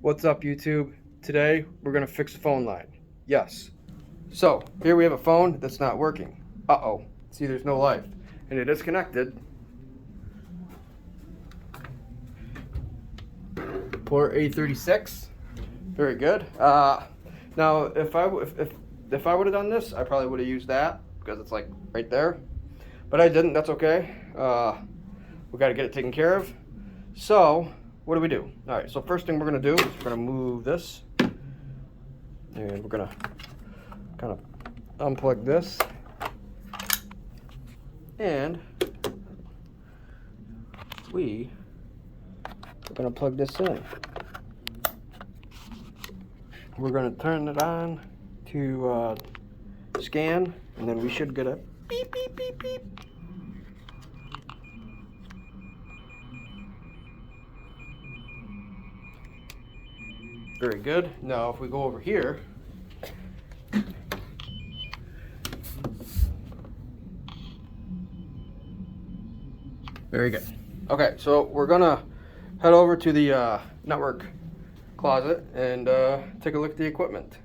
What's up, YouTube? Today we're gonna fix the phone line. Yes. So here we have a phone that's not working. Uh-oh. See, there's no life, and it is connected. Port A36. Very good. Now if I would have done this, I probably would have used that because it's like right there. But I didn't. That's okay. We got to get it taken care of. So what do? All right. So first thing we're gonna do is we're gonna move this, and we're gonna kind of unplug this, and we're gonna plug this in. We're gonna turn it on to scan, and then we should get a beep, beep, beep, beep. Very good. Now if we go over here, very good. Okay, so we're gonna head over to the network closet and take a look at the equipment.